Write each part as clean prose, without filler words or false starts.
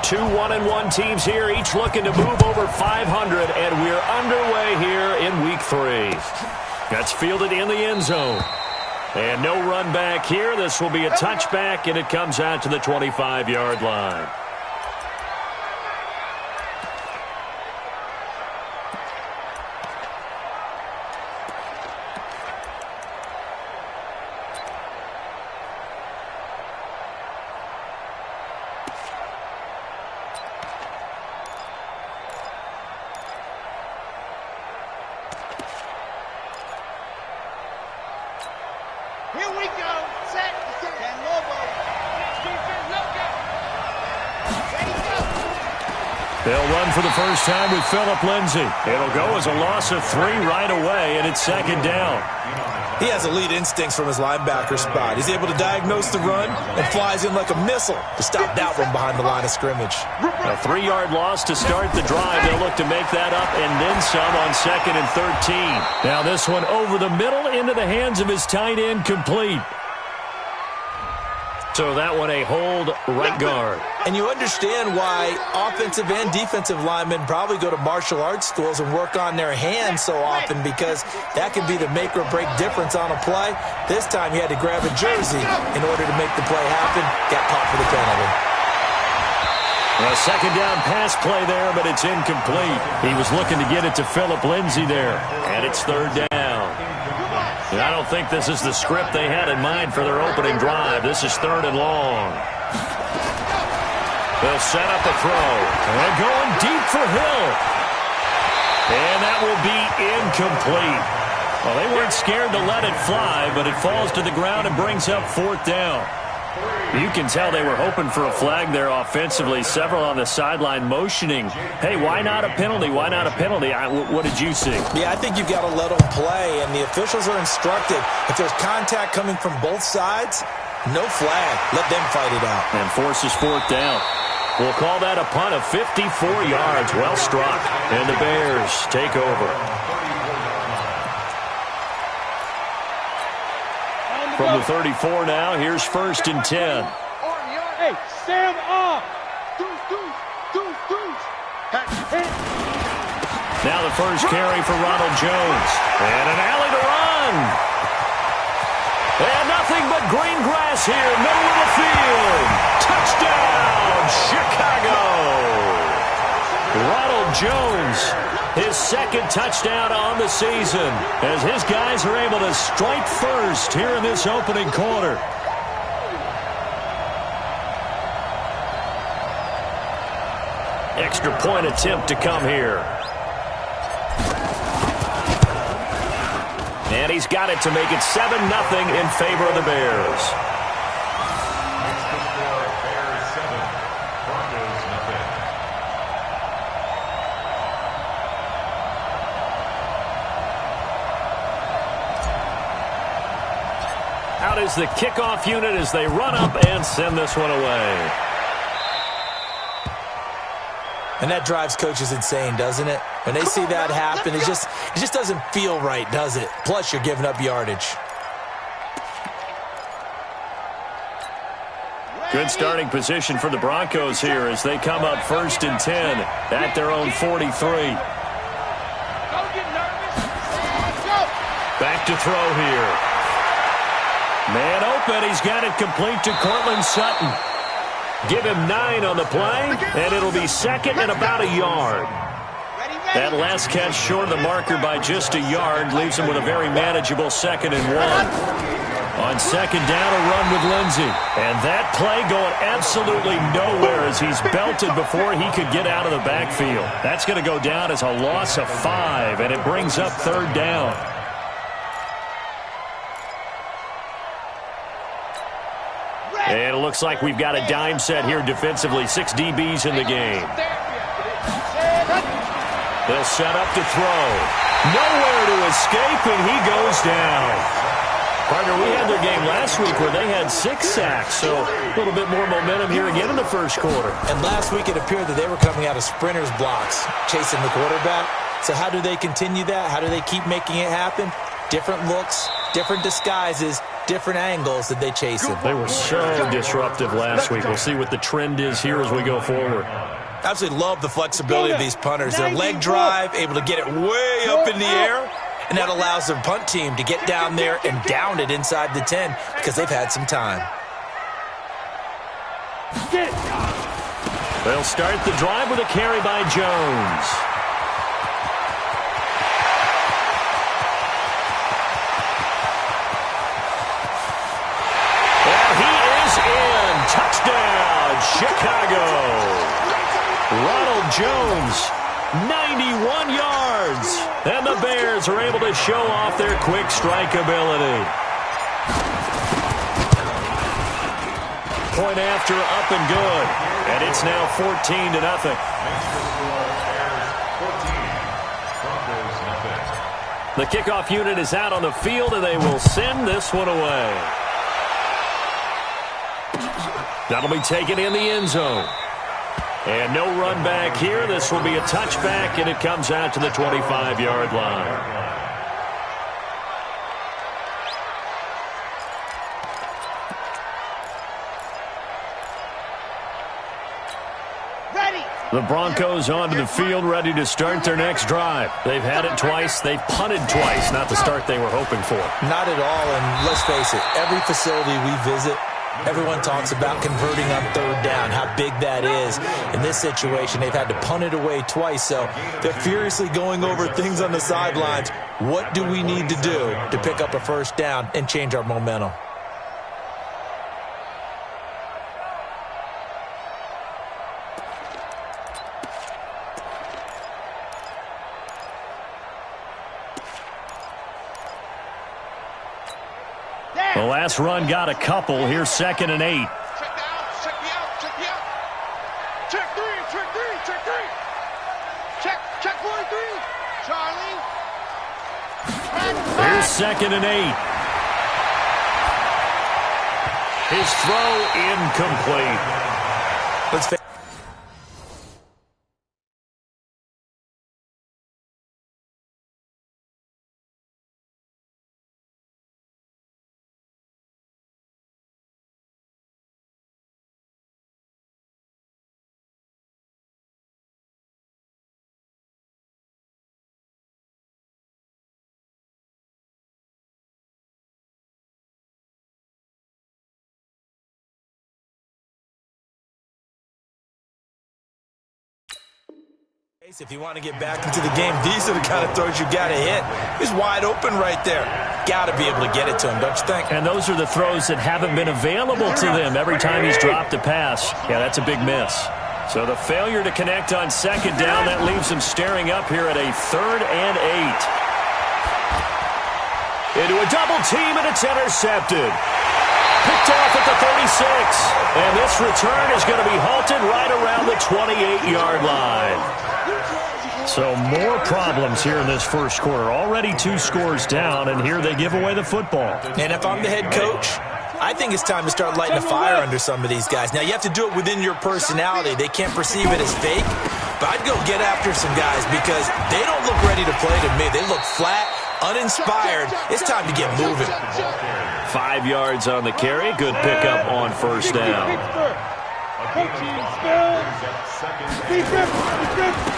Two 1-1 teams here, each looking to move over 500, and we're underway here in Week 3. That's fielded in the end zone. And no run back here. This will be a touchback, and it comes out to the 25-yard line. Here we go. Set. And Lobo. They'll run for the first time with Phillip Lindsay. It'll go as a loss of 3 right away, and it's second down. He has elite instincts from his linebacker spot. He's able to diagnose the run and flies in like a missile to stop that one behind the line of scrimmage. A 3-yard loss to start the drive. They'll look to make that up and then some on 2nd and 13. Now this one over the middle into the hands of his tight end, complete. So that one a hold right guard. And you understand why offensive and defensive linemen probably go to martial arts schools and work on their hands so often, because that can be the make or break difference on a play. This time he had to grab a jersey in order to make the play happen. Got caught for the penalty. A second down pass play there, but it's incomplete. He was looking to get it to Phillip Lindsay there, and it's third down. And I don't think this is the script they had in mind for their opening drive. This is 3rd and long. They'll set up a throw. And going deep for Hill. And that will be incomplete. Well, they weren't scared to let it fly, but it falls to the ground and brings up 4th down. You can tell they were hoping for a flag there offensively. Several on the sideline motioning, hey, why not a penalty? Why not a penalty? What did you see? Yeah, I think you've got to let them play, and the officials are instructed. If there's contact coming from both sides, no flag. Let them fight it out. And forces 4th down. We'll call that a punt of 54 yards. Well struck. And the Bears take over. From the 34 now, here's 1st and 10. Hey, Sam off. Now the first carry for Ronald Jones. And an alley to run. And nothing but green grass here, middle of the field. Touchdown, Chicago. Ronald Jones, his 2nd touchdown on the season, as his guys are able to strike first here in this opening quarter. Extra point attempt to come here. And he's got it to make it 7-0 in favor of the Bears. Out is the kickoff unit as they run up and send this one away. And that drives coaches insane, doesn't it? When they see that happen, it just doesn't feel right, does it? Plus, you're giving up yardage. Good starting position for the Broncos here as they come up 1st and 10 at their own 43. Back to throw here. Man open, he's got it complete to Cortland Sutton. Give him 9 on the play, and it'll be 2nd and about a yard. That last catch short of the marker by just a yard leaves him with a very manageable 2nd and 1. On 2nd down, a run with Lindsay. And that play going absolutely nowhere as he's belted before he could get out of the backfield. That's going to go down as a loss of 5, and it brings up 3rd down. And it looks like we've got a dime set here defensively. 6 DBs in the game. They'll set up to throw. Nowhere to escape, and he goes down. Partner, we had their game last week where they had 6 sacks, so a little bit more momentum here again in the first quarter. And last week it appeared that they were coming out of sprinters blocks, chasing the quarterback. So how do they continue that? How do they keep making it happen? Different looks, different disguises, different angles that they chase him. They were so disruptive last week. We'll see what the trend is here as we go forward. Absolutely love the flexibility of these punters. Their leg drive, able to get it way up in the air, and that allows their punt team to get down there and down it inside the 10 because they've had some time. They'll start the drive with a carry by Jones. And he is in. Touchdown, Chicago. Ronald Jones, 91 yards. And the Bears are able to show off their quick strike ability. Point after, up and good. And it's now 14-0. The kickoff unit is out on the field, and they will send this one away. That'll be taken in the end zone. And no run back here. This will be a touchback, and it comes out to the 25-yard line. The Broncos onto the field, ready to start their next drive. They've had it twice. They've punted twice. Not the start they were hoping for. Not at all, and let's face it, every facility we visit, everyone talks about converting on third down, how big that is. In this situation, they've had to punt it away twice, so they're furiously going over things on the sidelines. What do we need to do to pick up a first down and change our momentum? The last run got a couple. Here's 2nd and 8. Check me out, check me out, check me out. Check three, check three, check three. Check 43. Charlie. Here's 2nd and 8. His throw incomplete. Let's face if you want to get back into the game, these are the kind of throws you got to hit. He's wide open right there. Got to be able to get it to him, don't you think? And those are the throws that haven't been available to them every time he's dropped a pass. Yeah, that's a big miss. So the failure to connect on 2nd down, that leaves him staring up here at a 3rd and 8. Into a double team, and it's intercepted. Picked off at the 36. And this return is going to be halted right around the 28-yard line. So more problems here in this first quarter. Already 2 scores down, and here they give away the football. And if I'm the head coach, I think it's time to start lighting a fire under some of these guys. Now, you have to do it within your personality. They can't perceive it as fake. But I'd go get after some guys because they don't look ready to play to me. They look flat, uninspired. It's time to get moving. 5 yards on the carry. Good pickup on first down.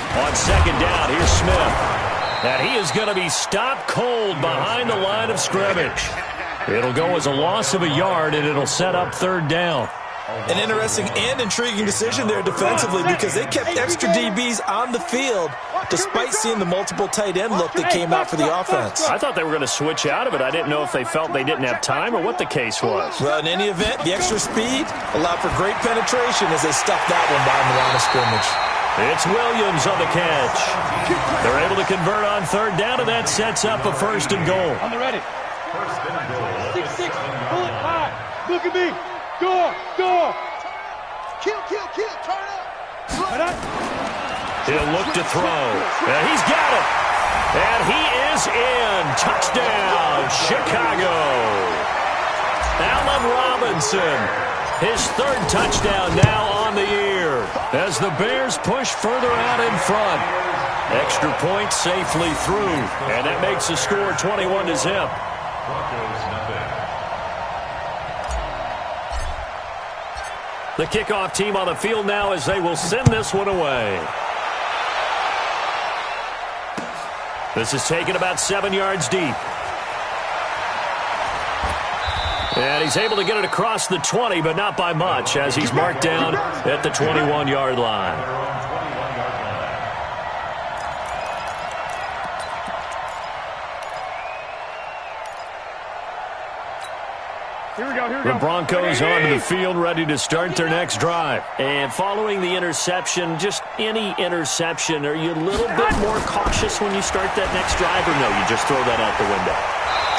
On 2nd down, here's Smith. And he is going to be stopped cold behind the line of scrimmage. It'll go as a loss of a yard, and it'll set up 3rd down. An interesting and intriguing decision there defensively because they kept extra DBs on the field despite seeing the multiple tight end look that came out for the offense. I thought they were going to switch out of it. I didn't know if they felt they didn't have time or what the case was. Well, in any event, the extra speed allowed for great penetration as they stuffed that one behind the line of scrimmage. It's Williams on the catch. They're able to convert on 3rd down, and that sets up a 1st and goal. On the ready. 6-6, pull it high. Look at me. Go. Kill, turn up. He'll look to throw. And he's got it. And he is in. Touchdown, Chicago. Allen Robinson. His 3rd touchdown now on the year as the Bears push further out in front. Extra point safely through. And that makes the score 21-0. The kickoff team on the field now as they will send this one away. This is taken about 7 yards deep. And he's able to get it across the 20, but not by much, as he's marked down at the 21-yard line. The Broncos onto the field, ready to start their next drive. And following the interception, just any interception, are you a little bit more cautious when you start that next drive, or no, you just throw that out the window?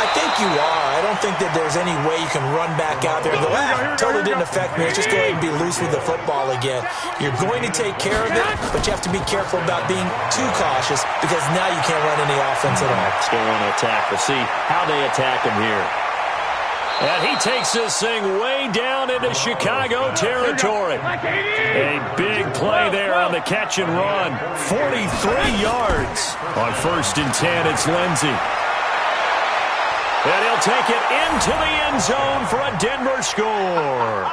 I think you are. I don't think that there's any way you can run back out there and go, totally didn't affect me. Let's just go ahead and be loose with the football again. You're going to take care of it, but you have to be careful about being too cautious because now you can't run any offense at all. Still want to attack. We'll see how they attack him here. And he takes this thing way down into Chicago territory. A big play there on the catch and run. 43 yards. On 1st and 10, it's Lindsey. And he'll take it into the end zone for a Denver score.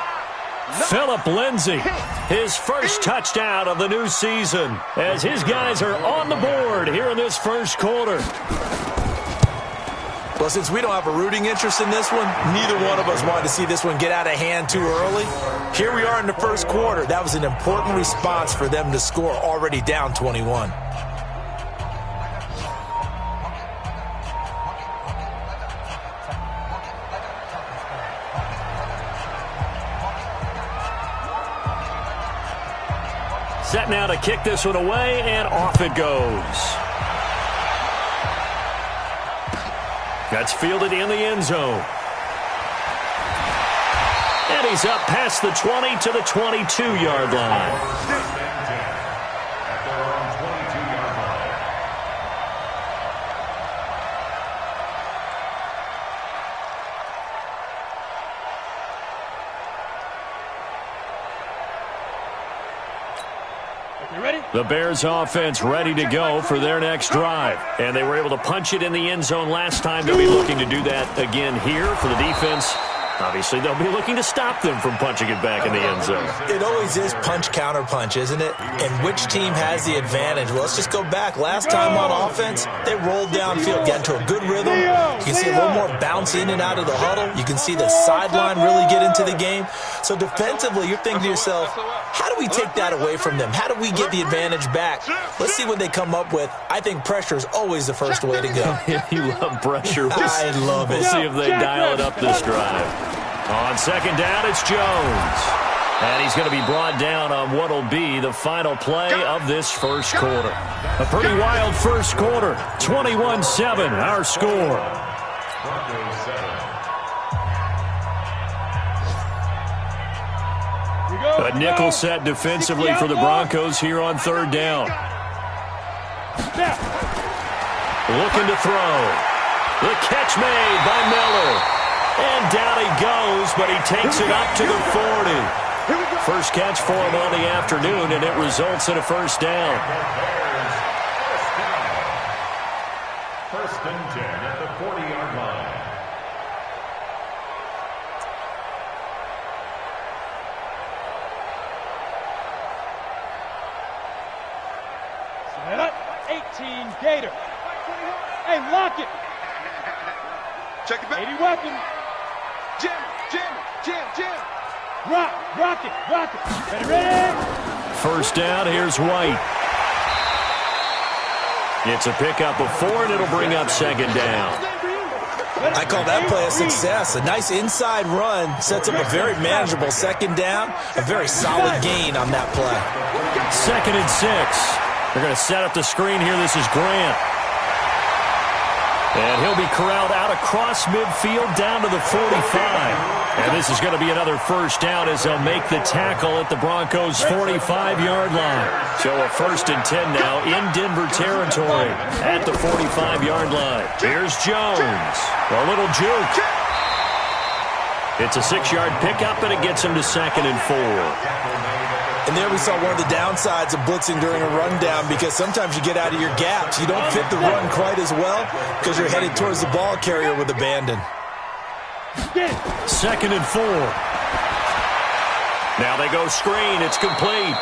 Phillip Lindsay, his first touchdown of the new season, as his guys are on the board here in this first quarter. Well, since we don't have a rooting interest in this one, neither one of us wanted to see this one get out of hand too early. Here we are in the first quarter. That was an important response for them to score, already down 21. Set now to kick this one away, and off it goes. That's fielded in the end zone. And he's up past the 20 to the 22-yard line. The Bears offense ready to go for their next drive. And they were able to punch it in the end zone last time. They'll be looking to do that again here for the defense. Obviously, they'll be looking to stop them from punching it back in the end zone. It always is punch, counter punch, isn't it? And which team has the advantage? Well, let's just go back. Last time on offense, they rolled downfield, got into a good rhythm. You can see a little more bounce in and out of the huddle. You can see the sideline really get into the game. So defensively, you're thinking to yourself, how do we take that away from them? How do we get the advantage back? Let's see what they come up with. I think pressure is always the first way to go. You love pressure. I love it. We'll see if they dial it up this drive. On second down, it's Jones. And he's going to be brought down on what will be the final play of this first quarter. A pretty wild first quarter. 21-7, our score. A nickel set defensively for the Broncos here on third down. Looking to throw. The catch made by Miller. And down he goes, but he takes it up to the 40. First catch for him on the afternoon, and it results in a first down. First and 10 at the 40-yard line. Set up, 18 Gator. Hey, lock it. Check it back. 80 weapon. Jam, jam, jam, jam. Rock it. Ready? First down, here's White. It's a pickup of 4, and it'll bring up second down. I call that play a success. A nice inside run sets up a very manageable second down. A very solid gain on that play. Second and 6. They're going to set up the screen here. This is Grant. And he'll be corralled out across midfield down to the 45. And this is going to be another first down as they'll make the tackle at the Broncos' 45-yard line. So a first and 10 now in Denver territory at the 45-yard line. Here's Jones. A little juke. It's a 6-yard pickup, and it gets him to second and 4. And there we saw one of the downsides of blitzing during a rundown, because sometimes you get out of your gaps. You don't fit the run quite as well because you're headed towards the ball carrier with abandon. 2nd and 4. Now they go screen. It's complete.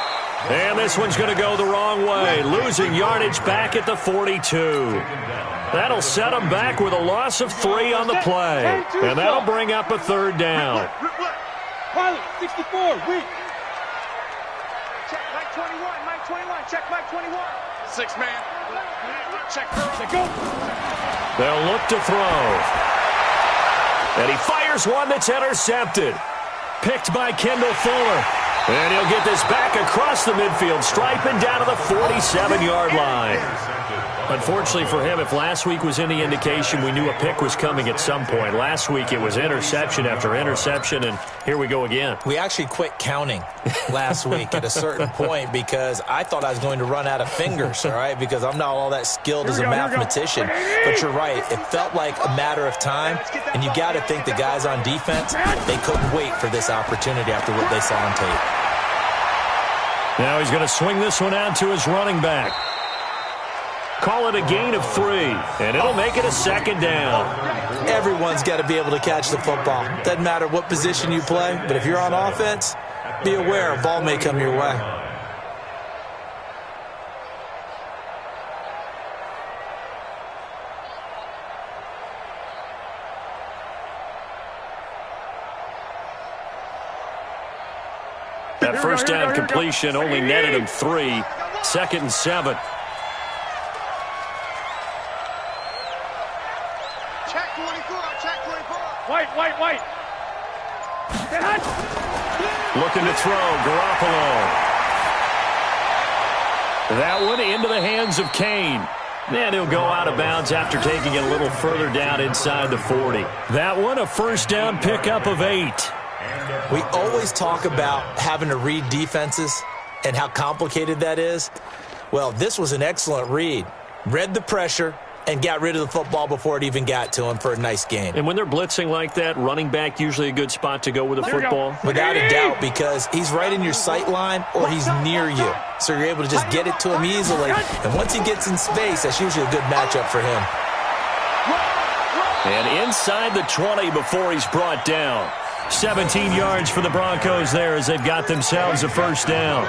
And this one's going to go the wrong way, losing yardage back at the 42. That'll set them back with a loss of 3 on the play. And that'll bring up a 3rd down. Pilot, 64, weak. Check Mike 21, Mike 21, check Mike 21. 6 man. Check Let go. They'll look to throw. And he fires one that's intercepted. Picked by Kendall Fuller. And he'll get this back across the midfield stripe and down to the 47-yard line. Unfortunately for him, if last week was any indication, we knew a pick was coming at some point. Last week it was interception after interception, and here we go again. We actually quit counting last week at a certain point because I thought I was going to run out of fingers, all right, because I'm not all that skilled as a mathematician. But you're right. It felt like a matter of time, and you got to think the guys on defense, they couldn't wait for this opportunity after what they saw on tape. Now he's going to swing this one out to his running back. Call it a gain of 3, and it'll make it a 2nd down. Everyone's got to be able to catch the football. Doesn't matter what position you play, but if you're on offense, be aware a ball may come your way. That first down completion only netted him 3. 2nd and 7. White. Looking to throw, Garoppolo. That one into the hands of Kane. And he'll go out of bounds after taking it a little further down inside the 40. That one a first down pickup of 8. We always talk about having to read defenses and how complicated that is. Well, this was an excellent read. Read the pressure and got rid of the football before it even got to him for a nice gain. And when they're blitzing like that, running back usually a good spot to go with a football? Without a doubt, because he's right in your sight line or he's near you. So you're able to just get it to him easily. And once he gets in space, that's usually a good matchup for him. And inside the 20 before he's brought down. 17 yards for the Broncos there as they've got themselves a first down.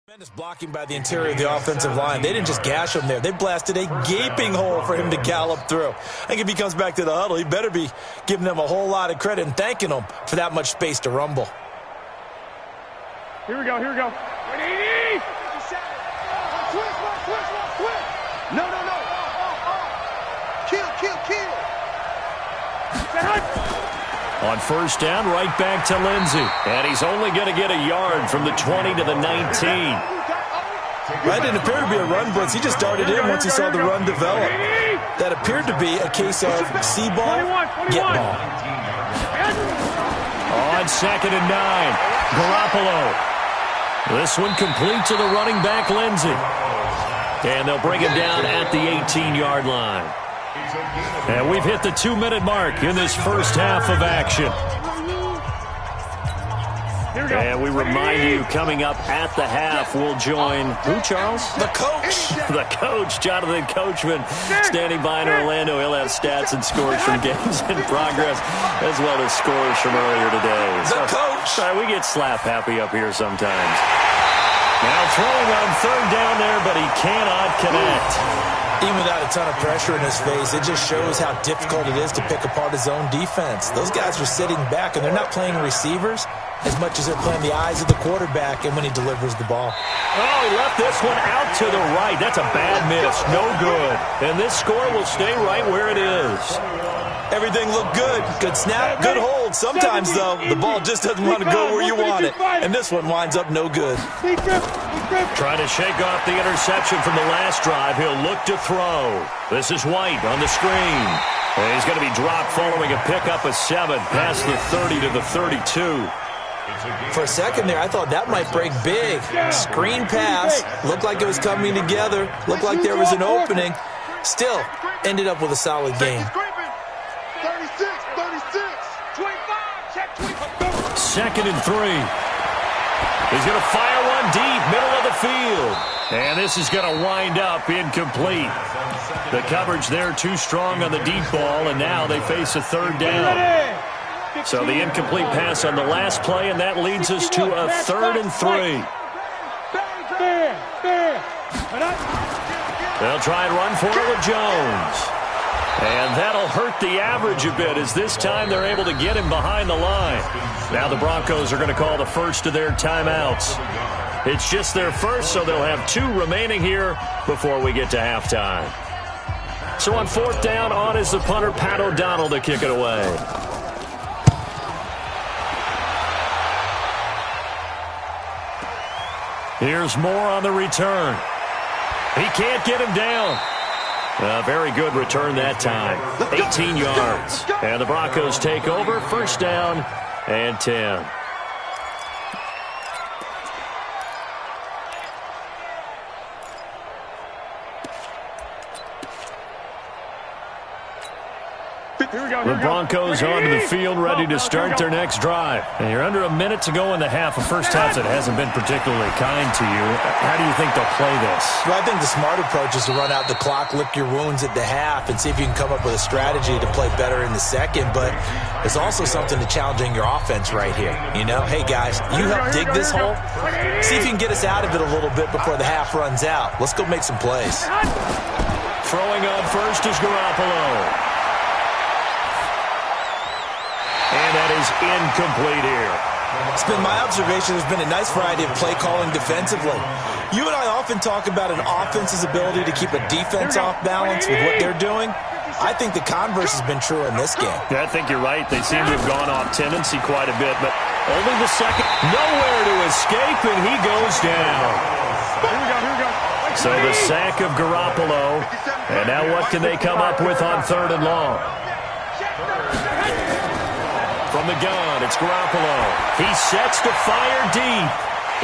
Tremendous blocking by the interior of the offensive line. They didn't just gash him there. They blasted a gaping hole for him to gallop through. I think if he comes back to the huddle, he better be giving them a whole lot of credit and thanking them for that much space to rumble. Here we go. 180. No. Kill. On first down, right back to Lindsey. And he's only going to get a yard from the 20 to the 19. That didn't appear to be a run blitz. He just darted in once he saw the run develop. That appeared to be a case of see ball, get ball. On 2nd and 9, Garoppolo. This one complete to the running back, Lindsey. And they'll bring him down at the 18-yard line. And we've hit the 2-minute mark in this first half of action. And we remind you, coming up at the half, we'll join who, Charles? The coach. The coach, Jonathan Coachman, standing by in Orlando. He'll have stats and scores from games in progress, as well as scores from earlier today. The coach. Sorry, we get slap happy up here sometimes. Now throwing on third down there, but he cannot connect. Even without a ton of pressure in his face, it just shows how difficult it is to pick apart his own defense. Those guys are sitting back, and they're not playing receivers as much as they're playing the eyes of the quarterback and when he delivers the ball. Oh, he left this one out to the right. That's a bad miss. No good. And this score will stay right where it is. Everything looked good. Good snap, good hold. Sometimes, though, the ball just doesn't want to go where you want it. And this one winds up no good. Trying to shake off the interception from the last drive. He'll look to throw. This is White on the screen. And he's going to be dropped following a pickup of 7 past the 30 to the 32. For a second there, I thought that might break big. Screen pass. Looked like it was coming together. Looked like there was an opening. Still, ended up with a solid game. 36, 25, check 25. 2nd and 3. He's going to fire one deep, middle of the field. And this is going to wind up incomplete. The coverage there too strong on the deep ball, and now they face a third down. So the incomplete pass on the last play, and that leads us to a 3rd and 3. They'll try and run for it with Jones. And that'll hurt the average a bit, as this time they're able to get him behind the line. Now the Broncos are going to call the first of their timeouts. It's just their first, so they'll have 2 remaining here before we get to halftime. So on 4th down, on is the punter, Pat O'Donnell, to kick it away. Here's Moore on the return. He can't get him down. A very good return that time. 18 yards. And the Broncos take over. 1st down and 10. The Broncos onto the field, ready to start their next drive. And you're under a minute to go in the half. A first half that hasn't been particularly kind to you. How do you think they'll play this? Well, I think the smart approach is to run out the clock, lick your wounds at the half, and see if you can come up with a strategy to play better in the second. But there's also something to challenging your offense right here. You know, hey, guys, you help dig this hole. See if you can get us out of it a little bit before the half runs out. Let's go make some plays. Throwing on first is Garoppolo. And that is incomplete here. It's been my observation there's been a nice variety of play calling defensively. You and I often talk about an offense's ability to keep a defense off balance with what they're doing. I think the converse has been true in this game. Yeah, I think you're right. They seem to have gone off tendency quite a bit, but only the second. Nowhere to escape, and he goes down. So the sack of Garoppolo. And now what can they come up with on 3rd and long? From the gun, it's Garoppolo. He sets to fire deep.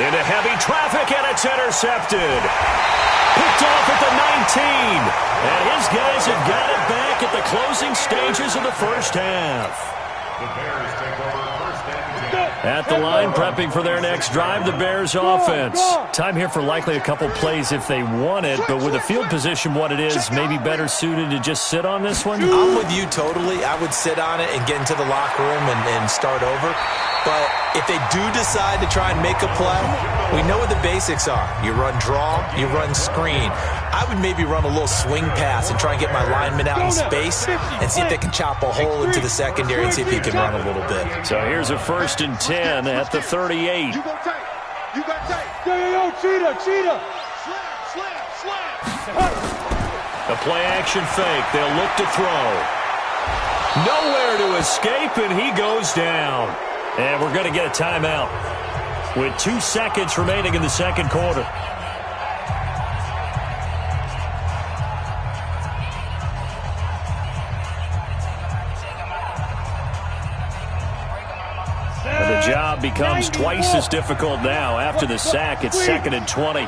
Into heavy traffic, and it's intercepted. Picked off at the 19. And his guys have got it back at the closing stages of the first half. The Bears take over 1st and 10. At the line, prepping for their next drive, the Bears offense. Time here for likely a couple plays if they want it, but with the field position what it is, maybe better suited to just sit on this one? I'm with you totally. I would sit on it and get into the locker room and start over. But if they do decide to try and make a play, we know what the basics are. You run draw, you run screen. I would maybe run a little swing pass and try and get my lineman out in space and see if they can chop a hole into the secondary and see if he can run a little bit. So here's a 1st and 10 at the 38. You got tape. You got tape. Yo, cheetah. Slam. A play-action fake. They'll look to throw. Nowhere to escape, and he goes down. And we're going to get a timeout with 2 seconds remaining in the second quarter. The job becomes twice as difficult now. After the sack, it's 2nd and 20.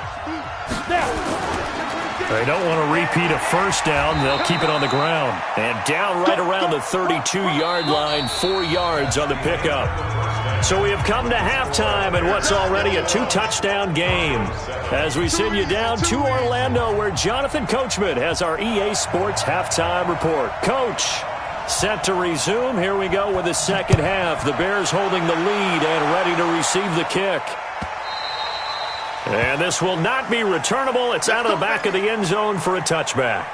They don't want to repeat a first down. They'll keep it on the ground. And down right around the 32-yard line, 4 yards on the pickup. So we have come to halftime in what's already a 2-touchdown game. As we send you down to Orlando, where Jonathan Coachman has our EA Sports halftime report. Coach, set to resume. Here we go with the second half. The Bears holding the lead and ready to receive the kick. And this will not be returnable. It's out of the back of the end zone for a touchback.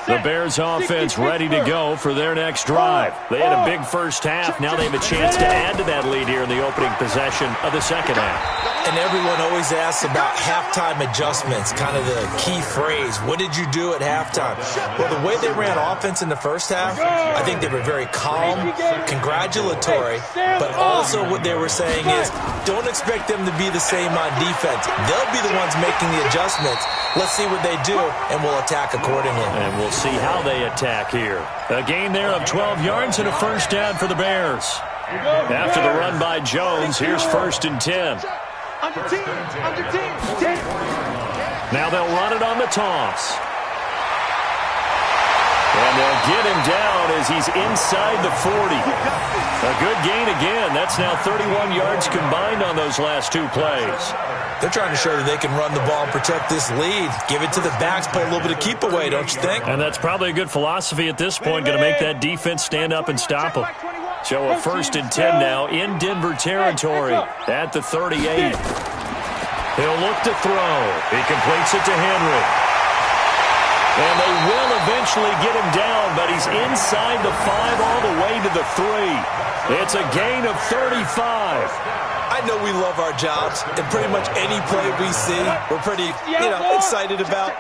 The Bears offense ready to go for their next drive. They had a big first half. Now they have a chance to add to that lead here in the opening possession of the second half. And everyone always asks about halftime adjustments, kind of the key phrase. What did you do at halftime? Well, the way they ran offense in the first half, I think they were very calm, congratulatory, but also what they were saying is don't expect them to be the same on defense. They'll be the ones making the adjustments. Let's see what they do, and we'll attack accordingly. And we'll see how they attack here. A gain there of 12 yards and a first down for the Bears. After the run by Jones, here's 1st and 10. Under 10. Now they'll run it on the toss. And they'll get him down as he's inside the 40. A good gain again. That's now 31 yards combined on those last 2 plays. They're trying to show that they can run the ball and protect this lead. Give it to the backs, play a little bit of keep away, don't you think? And that's probably a good philosophy at this point. Going to make that defense stand up and stop them. So a 1st and 10 now in Denver territory at the 38. He'll look to throw. He completes it to Henry. And they will eventually get him down, but he's inside the 5 all the way to the 3. It's a gain of 35. I know we love our jobs, and pretty much any play we see, we're pretty, excited about.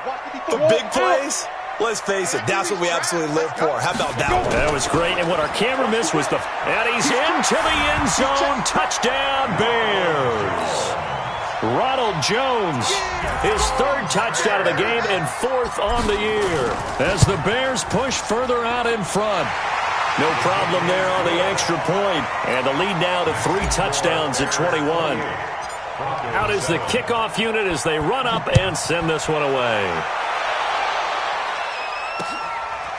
But big plays, let's face it, that's what we absolutely live for. How about that one? That was great, and what our camera missed was and he's into the end zone. Touchdown, Bears. Ronald Jones, his 3rd touchdown of the game and 4th on the year as the Bears push further out in front. No problem there on the extra point, and the lead now to 3 touchdowns at 21. Out is the kickoff unit as they run up and send this one away.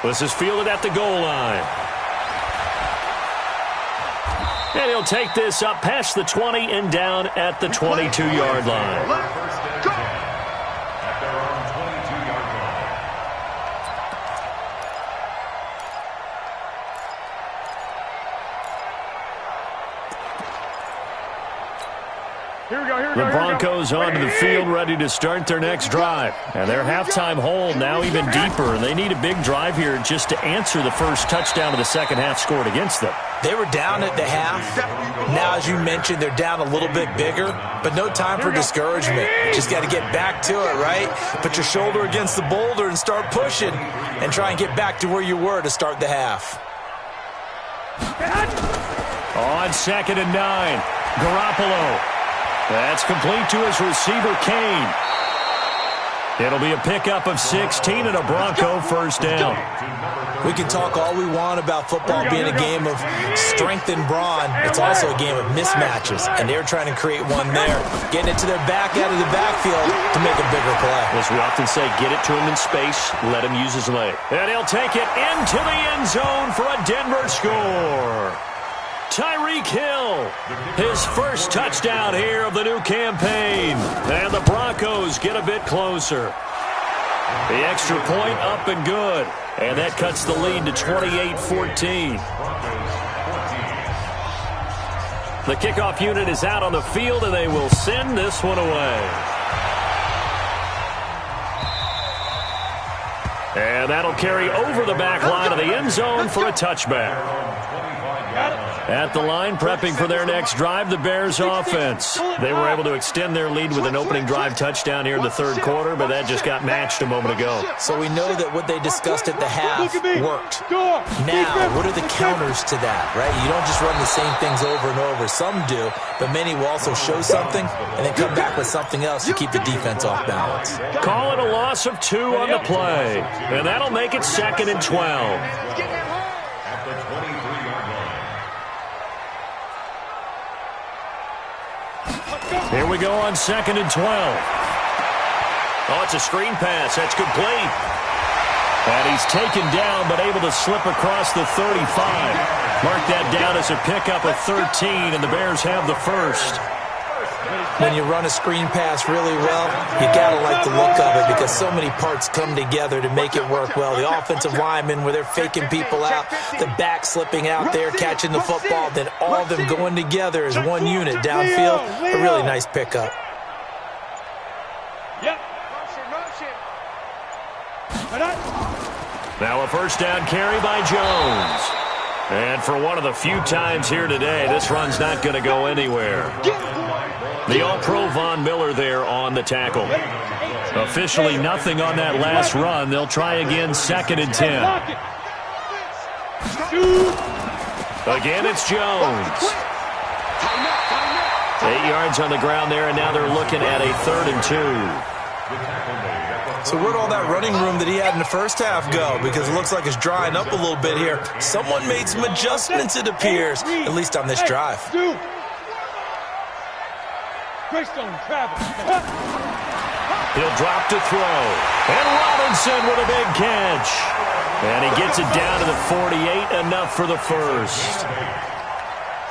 This is fielded at the goal line. And he'll take this up past the 20 and down at the 22-yard line. The Broncos onto the field ready to start their next drive. And their halftime hole now even deeper. And they need a big drive here just to answer the first touchdown of the second half scored against them. They were down at the half. Now, as you mentioned, they're down a little bit bigger, but no time for discouragement. Just got to get back to it, right? Put your shoulder against the boulder and start pushing and try and get back to where you were to start the half. On 2nd and 9, Garoppolo. That's complete to his receiver, Kane. It'll be a pickup of 16 and a Bronco first down. We can talk all we want about football being a game of strength and brawn. It's also a game of mismatches, and they're trying to create one there, getting it to their back out of the backfield to make a bigger play. As we often say, get it to him in space, let him use his leg. And he'll take it into the end zone for a Denver score. Tyreek Hill, his first touchdown here of the new campaign. And the Broncos get a bit closer. The extra point up and good. And that cuts the lead to 28-14. The kickoff unit is out on the field, and they will send this one away. And that'll carry over the back line of the end zone for a touchback. At the line, prepping for their next drive, the Bears offense. They were able to extend their lead with an opening drive touchdown here in the 3rd quarter, but that just got matched a moment ago. So we know that what they discussed at the half worked. Now, what are the counters to that, right? You don't just run the same things over and over. Some do, but many will also show something and then come back with something else to keep the defense off balance. Call it a loss of 2 on the play, and that'll make it 2nd and 12. Here we go on 2nd and 12. Oh, it's a screen pass. That's complete. And he's taken down, but able to slip across the 35. Mark that down as a pickup of 13, and the Bears have the first. When you run a screen pass really well, you got to like the look of it because so many parts come together to make it work well. The offensive linemen, where they're faking people out, the back slipping out there, catching the football, then all of them going together as one unit downfield. A really nice pickup. Yep. Now a first down carry by Jones. And for one of the few times here today, this run's not going to go anywhere. The All-Pro Von Miller there on the tackle. Officially nothing on that last run. They'll try again 2nd and 10. Again, it's Jones. 8 yards on the ground there, and now they're looking at a 3rd and 2. So where'd all that running room that he had in the first half go? Because it looks like it's drying up a little bit here. Someone made some adjustments, it appears, at least on this drive. He'll drop to throw. And Robinson with a big catch. And he gets it down to the 48, enough for the first.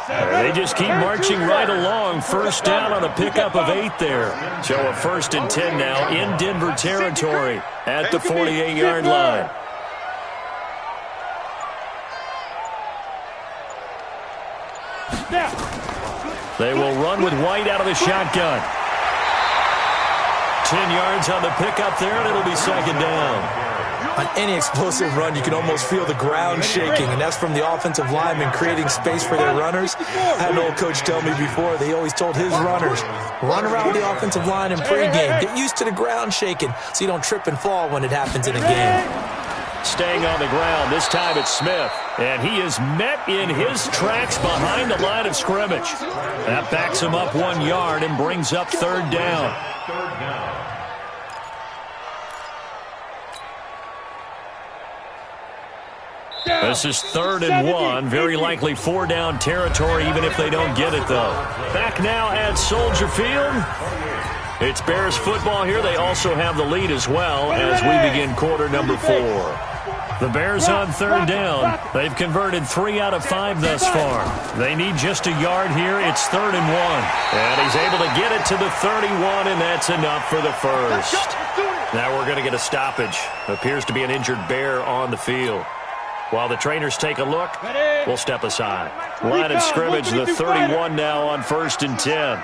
They just keep marching right along. First down on a pickup of 8 there. So a 1st and 10 now in Denver territory at the 48-yard line. They will run with White out of the shotgun. 10 yards on the pickup there, and it'll be 2nd down. On any explosive run, you can almost feel the ground shaking, and that's from the offensive linemen creating space for their runners. I had an old coach tell me before, they always told his runners, run around the offensive line in pregame. Get used to the ground shaking so you don't trip and fall when it happens in a game. Staying on the ground, this time it's Smith. And he is met in his tracks behind the line of scrimmage. That backs him up 1 yard and brings up 3rd down. This is 3rd and 1. Very likely 4-down territory, even if they don't get it, though. Back now at Soldier Field. It's Bears football here. They also have the lead as well as we begin quarter number 4. The Bears on 3rd down. They've converted 3 out of 5 thus far. They need just a yard here. It's 3rd and 1. And he's able to get it to the 31, and that's enough for the first. Now we're going to get a stoppage. Appears to be an injured Bear on the field. While the trainers take a look, we'll step aside. Line of scrimmage, the 31 now on 1st and 10.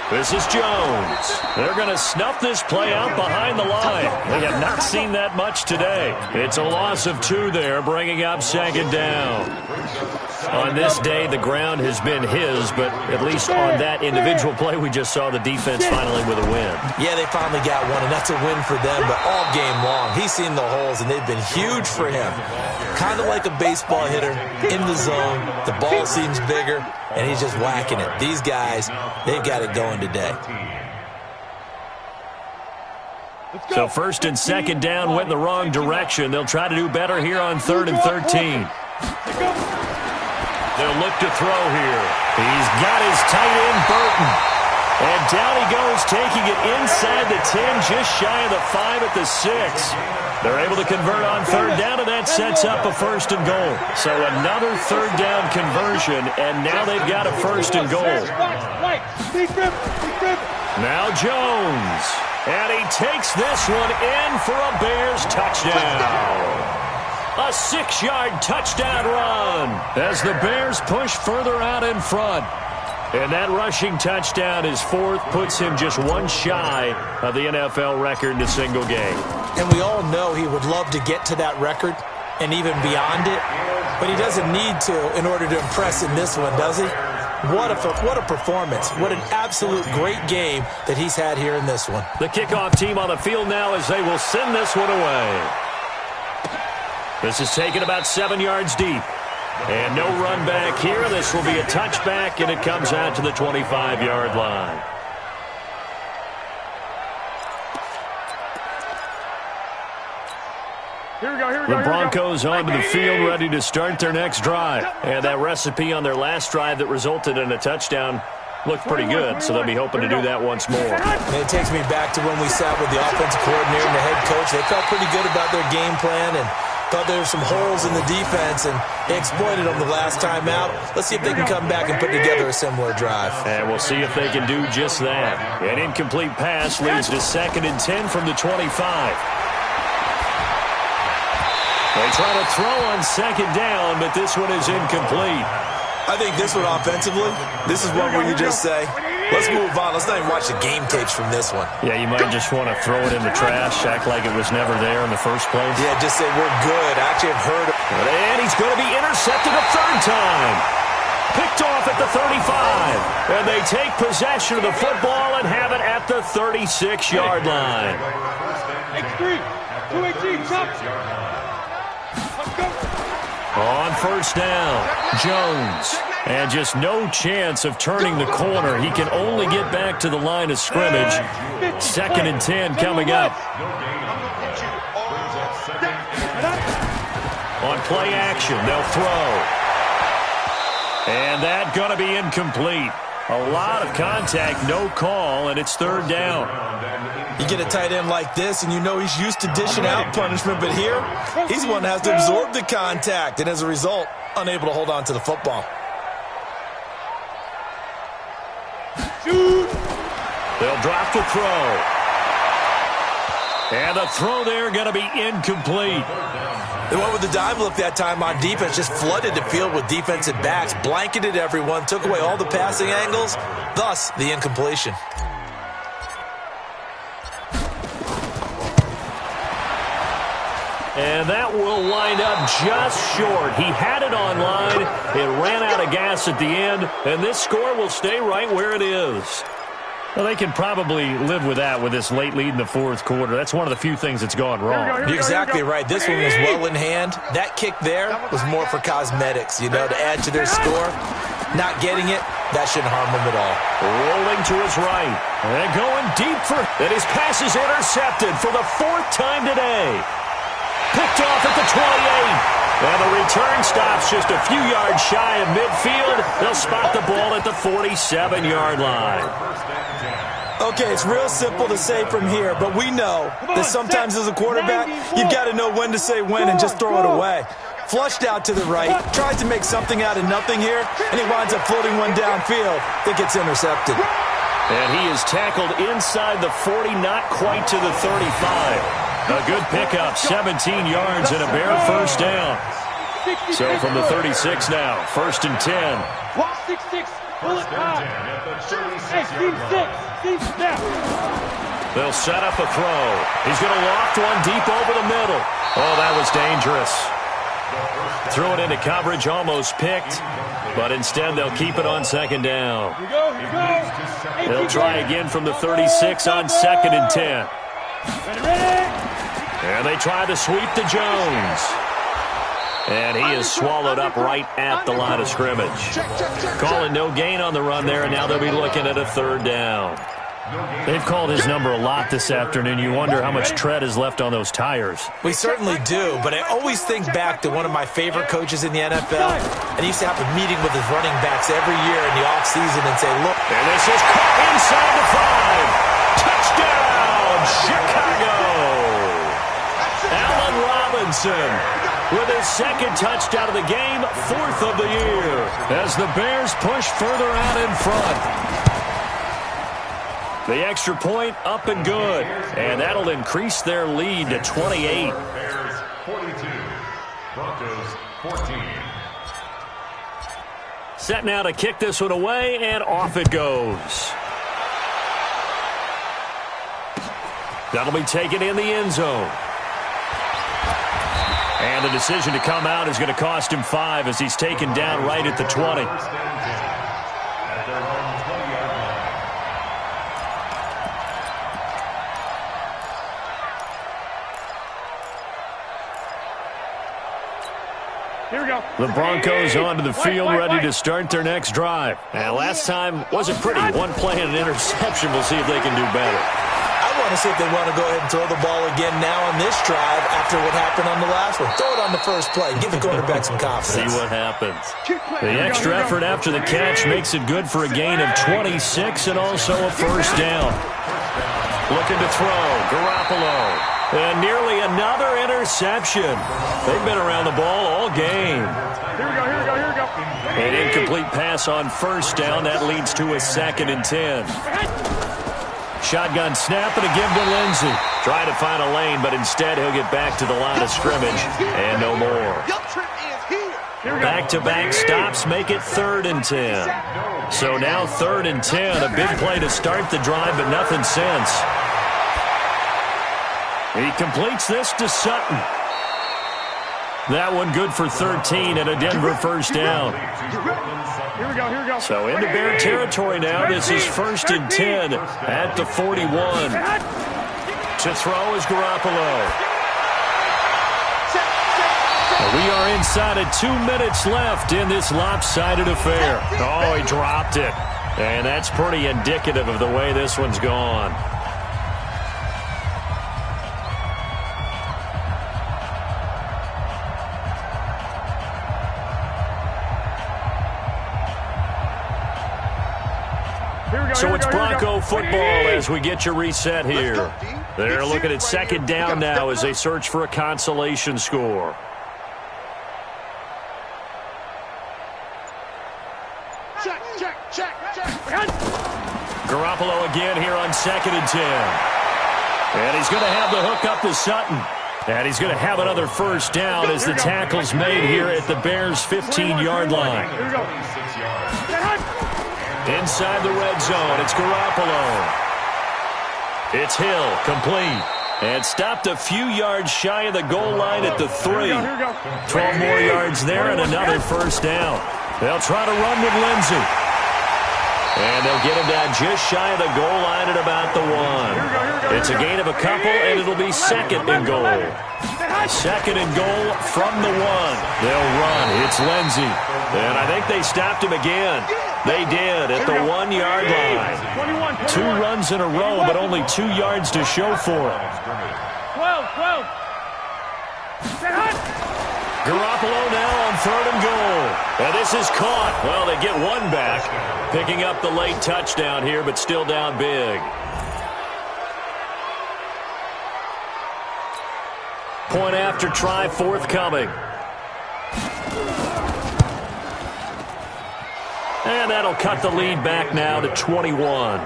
This is Jones. They're going to snuff this play out behind the line. They have not seen that much today. It's a loss of 2 there, bringing up 2nd down. On this day, the ground has been his, but at least on that individual play, we just saw the defense finally with a win. Yeah, they finally got one, and that's a win for them, but all game long, he's seen the holes, and they've been huge for him. Kind of like a baseball hitter in the zone. The ball seems bigger, and he's just whacking it. These guys, they've got it going today. So 1st and 2nd down went in the wrong direction. They'll try to do better here on 3rd and 13. They'll look to throw here. He's got his tight end, Burton. And down he goes, taking it inside the 10, just shy of the 5 at the 6. They're able to convert on 3rd down, and that sets up a 1st and goal. So another 3rd down conversion, and now they've got a 1st and goal. Now Jones. And he takes this one in for a Bears touchdown. A 6-yard touchdown run as the Bears push further out in front. And that rushing touchdown is 4th, puts him just 1 shy of the NFL record in a single game. And we all know he would love to get to that record and even beyond it, but he doesn't need to in order to impress in this one, does he? What a performance. What an absolute great game that he's had here in this one. The kickoff team on the field now as they will send this one away. This is taken about 7 yards deep. And no run back here. This will be a touchback, and it comes out to the 25-yard line. The Broncos onto the field, ready to start their next drive. And that recipe on their last drive that resulted in a touchdown looked pretty good, so they'll be hoping to do that once more. And it takes me back to when we sat with the offensive coordinator and the head coach. They felt pretty good about their game plan and thought there were some holes in the defense, and they exploited them the last time out. Let's see if they can come back and put together a similar drive. And we'll see if they can do just that. An incomplete pass leads to 2nd and 10 from the 25. They try to throw on 2nd down, but this one is incomplete. I think this one offensively, this is one where you just say, let's move on. Let's not even watch the game tapes from this one. Yeah, you might just want to throw it in the trash, act like it was never there in the first place. Yeah, just say we're good. I actually have heard of it. And he's going to be intercepted a 3rd time. Picked off at the 35. And they take possession of the football and have it at the 36-yard line. X3, 218, chop. Let's go. On 1st down, Jones. And just no chance of turning the corner. He can only get back to the line of scrimmage. 2nd and 10 coming up. On play action, they'll throw. And that going to be incomplete. A lot of contact, no call, and it's 3rd down. You get a tight end like this, and you know he's used to dishing out punishment, but here, he's the one that has to absorb the contact, and as a result, unable to hold on to the football. They'll drop the throw. And the throw there going to be incomplete. They went with the dive look that time on defense, just flooded the field with defensive backs, blanketed everyone, took away all the passing angles, thus the incompletion. And that will wind up just short. He had it on line. It ran out of gas at the end, and this score will stay right where it is. Well, they can probably live with that with this late lead in the 4th quarter. That's one of the few things that's gone wrong. You're exactly right. This one was well in hand. That kick there was more for cosmetics, you know, to add to their score. Not getting it, that shouldn't harm them at all. Rolling to his right. And going deep for it. And his pass is intercepted for the 4th time today. Picked off at the 28. And the return stops just a few yards shy of midfield. They'll spot the ball at the 47-yard line. Okay, it's real simple to say from here, but we know that sometimes as a quarterback, you've got to know when to say when and just throw it away. Flushed out to the right, tries to make something out of nothing here, and he winds up floating one downfield that gets intercepted. And he is tackled inside the 40, not quite to the 35. A good pickup, 17 yards and a bare 1st down. So from the 36 now, 1st and 10. 6-6, pull it high. Hey, team 6, snap. They'll set up a throw. He's going to loft one deep over the middle. Oh, that was dangerous. Threw it into coverage, almost picked, but instead they'll keep it on 2nd down. Here we go. They'll try again from the 36 on 2nd and 10. Ready. And they try to sweep to Jones. And he is swallowed up right at the line of scrimmage. Calling no gain on the run there, and now they'll be looking at a 3rd down. They've called his number a lot this afternoon. You wonder how much tread is left on those tires. We certainly do, but I always think back to one of my favorite coaches in the NFL, and he used to have a meeting with his running backs every year in the offseason and say, look. And this is caught inside the 5. Touchdown, Chicago! Allen Robinson with his 2nd touchdown of the game, 4th of the year, as the Bears push further out in front. The extra point up and good, and that'll increase their lead to 28. Bears 42, Broncos 14. Set now to kick this one away, and off it goes. That'll be taken in the end zone. And the decision to come out is going to cost him 5 as he's taken down right at the 20. Here we go. The Broncos onto the field, ready to start their next drive. And last time wasn't pretty. One play and an interception. We'll see if they can do better. I want to see if they want to go ahead and throw the ball again now on this drive after what happened on the last one. Throw it on the first play. Give the quarterback some confidence. See what happens. The extra effort after the catch makes it good for a gain of 26 and also a first down. Looking to throw. Garoppolo. And nearly another interception. They've been around the ball all game. Here we go. An incomplete pass on first down. That leads to a 2nd and 10. Shotgun snap and a give to Lindsey. Trying to find a lane, but instead he'll get back to the line of scrimmage and no more. Back-to-back stops make it 3rd and 10. So now 3rd and 10. A big play to start the drive, but nothing since. He completes this to Sutton. That one good for 13 and a Denver first down. Here we go. So into Bear territory now. This is 1st and 10 at the 41. To throw is Garoppolo. We are inside of 2 minutes left in this lopsided affair. Oh, he dropped it. And that's pretty indicative of the way this one's gone. So it's Bronco football as we get you reset here. They're looking at 2nd down now as they search for a consolation score. Check. Garoppolo again here on 2nd and 10. And he's going to have the hook up to Sutton. And he's going to have another first down as the tackle's made here at the Bears' 15-yard line. Inside the red zone, it's Garoppolo. It's Hill, complete. And stopped a few yards shy of the goal line at the 3. 12 more yards there and another first down. They'll try to run with Lindsey. And they'll get him down just shy of the goal line at about the 1. It's a gain of a couple, and it'll be 2nd and goal. 2nd and goal from the 1. They'll run. It's Lindsey. And I think they stopped him again. They did at the 1-yard line. 2 runs in a row, but only 2 yards to show for it. 12. Garoppolo now on 3rd and goal. And this is caught. Well, they get one back. Picking up the late touchdown here, but still down big. Point after try forthcoming. And that'll cut the lead back now to 21.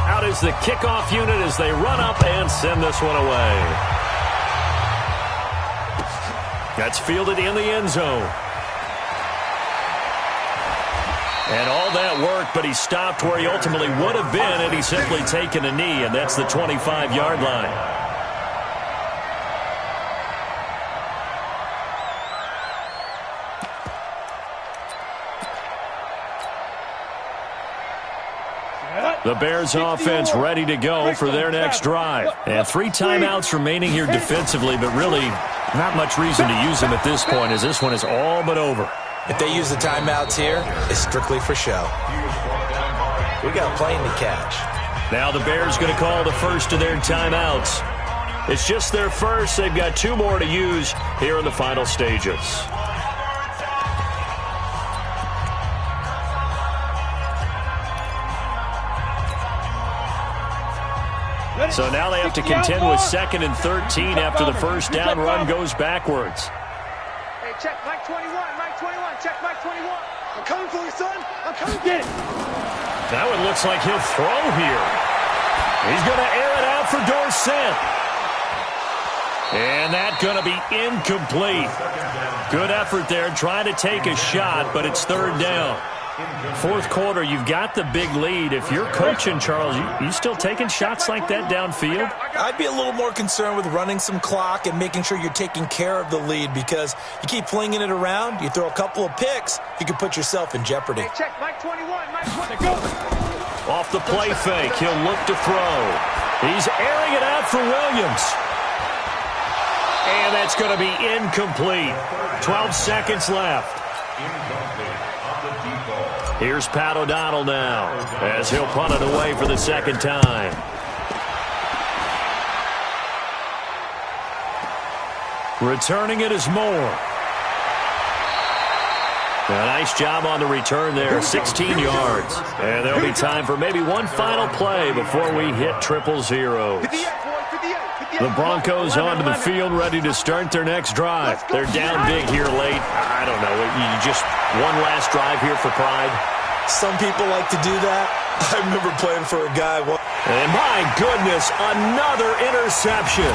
Out is the kickoff unit as they run up and send this one away. That's fielded in the end zone. And all that work, but he stopped where he ultimately would have been had he simply taken a knee, and that's the 25-yard line. The Bears offense ready to go for their next drive. And 3 timeouts remaining here defensively, but really not much reason to use them at this point as this one is all but over. If they use the timeouts here, it's strictly for show. We got a plane to catch. Now the Bears going to call the first of their timeouts. It's just their first. They've got 2 more to use here in the final stages. So now they have to contend with 2nd and 13 after the first down run goes backwards. Hey, check Mike 21, Mike 21, check Mike 21. I'm coming for you, son. I'm coming. Get it. That one looks like he'll throw here. He's going to air it out for Dorsett. And that's going to be incomplete. Good effort there, trying to take a shot, but it's 3rd down. 4th quarter, you've got the big lead. If you're coaching, Charles, you still taking shots like that downfield? I'd be a little more concerned with running some clock and making sure you're taking care of the lead, because you keep flinging it around, you throw a couple of picks, you can put yourself in jeopardy. Hey, check Mike 21, Mike 21. Off the play fake, he'll look to throw. He's airing it out for Williams. And that's going to be incomplete. 12 seconds left. Here's Pat O'Donnell now as he'll punt it away for the second time. Returning it is Moore. A nice job on the return there, 16 yards. And there'll be time for maybe one final play before we hit 000. The Broncos onto the field, ready to start their next drive. They're down big here late. I don't know, you just one last drive here for pride. Some people like to do that. I remember playing for a guy. And my goodness, another interception.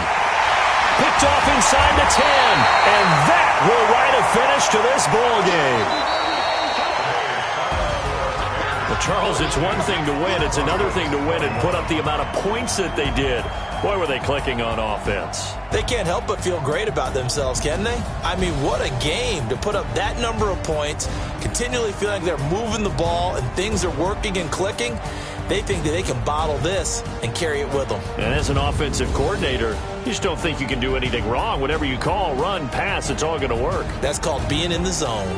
Picked off inside the 10. And that will write a finish to this ball game. Well, Charles, it's one thing to win. It's another thing to win and put up the amount of points that they did. Boy, were they clicking on offense. They can't help but feel great about themselves, can they? I mean, what a game to put up that number of points, continually feeling like they're moving the ball and things are working and clicking. They think that they can bottle this and carry it with them. And as an offensive coordinator, you just don't think you can do anything wrong. Whatever you call, run, pass, it's all going to work. That's called being in the zone.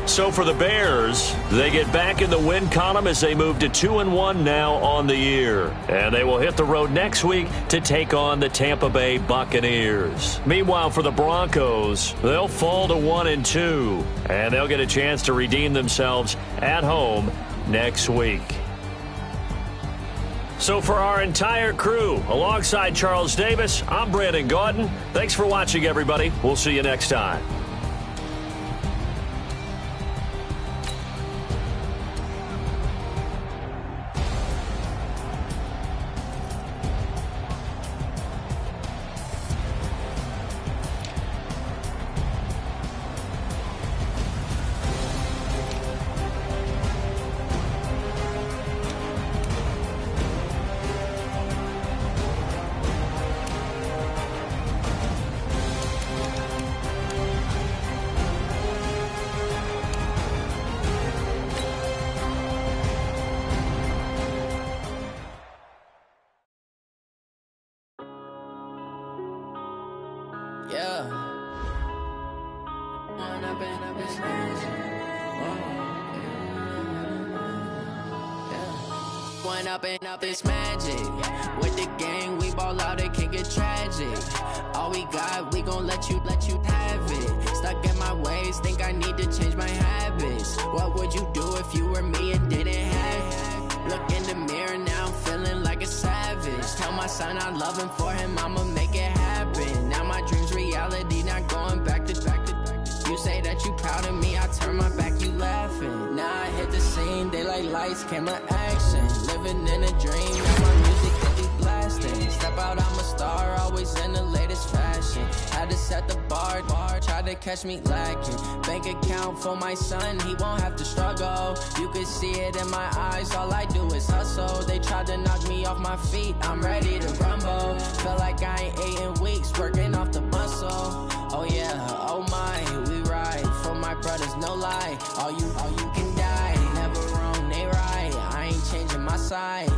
So for the Bears, they get back in the win column as they move to 2-1 now on the year. And they will hit the road next week to take on the Tampa Bay Buccaneers. Meanwhile, for the Broncos, they'll fall to 1-2. And they'll get a chance to redeem themselves at home next week. So for our entire crew, alongside Charles Davis, I'm Brandon Gaudin. Thanks for watching, everybody. We'll see you next time. Up this magic with the gang, we ball out, it can get tragic. All we got, we gon' let you have it. Stuck in my ways, think I need to change my habits. What would you do if you were me and didn't have it? Look in the mirror now, I'm feeling like a savage. Tell my son I love him, for him I'ma make it happen. Now my dream's reality, not going back to. You say that you proud of me, I turn my back, you laughing. Now I hit the scene, daylight lights, camera action. Living in a dream, now my music that be blasting. Step out, I'm a star, always in the latest fashion. Had to set the bar, try to catch me lacking. Bank account for my son, he won't have to struggle. You could see it in my eyes, all I do is hustle. They tried to knock me off my feet, I'm ready to rumble. Feel like I ain't ate in weeks, working off the muscle. Oh yeah, oh my, we ride for my brothers, no lie. All you can die, never wrong, they right. I ain't changing my side.